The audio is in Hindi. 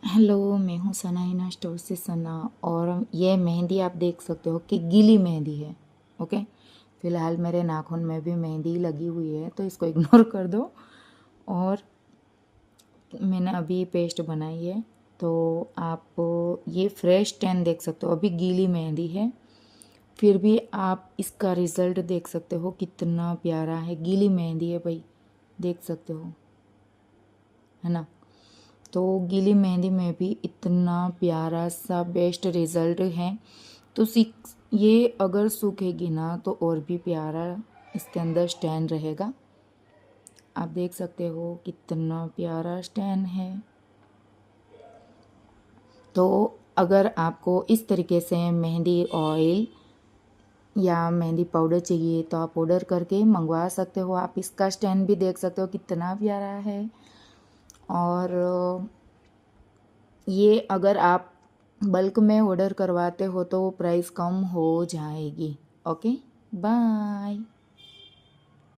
हेलो, मैं हूँ सनाइना स्टोर से सना। और ये मेहंदी आप देख सकते हो कि गीली मेहंदी है। ओके, फ़िलहाल मेरे नाखून में भी मेहंदी लगी हुई है तो इसको इग्नोर कर दो। और मैंने अभी पेस्ट बनाई है तो आप ये फ्रेश टैन देख सकते हो। अभी गीली मेहंदी है फिर भी आप इसका रिज़ल्ट देख सकते हो कितना प्यारा है। गीली मेहंदी है भाई, देख सकते हो, है ना। तो गीली मेहंदी में भी इतना प्यारा सा बेस्ट रिज़ल्ट है। तो सीख ये अगर सूखेगी ना तो और भी प्यारा इसके अंदर स्टैंड रहेगा। आप देख सकते हो कितना प्यारा स्टैंड है। तो अगर आपको इस तरीके से मेहंदी ऑयल या मेहंदी पाउडर चाहिए तो आप ऑर्डर करके मंगवा सकते हो। आप इसका स्टैंड भी देख सकते हो कितना प्यारा है। और ये अगर आप बल्क में ऑर्डर करवाते हो तो प्राइस कम हो जाएगी। Okay, bye.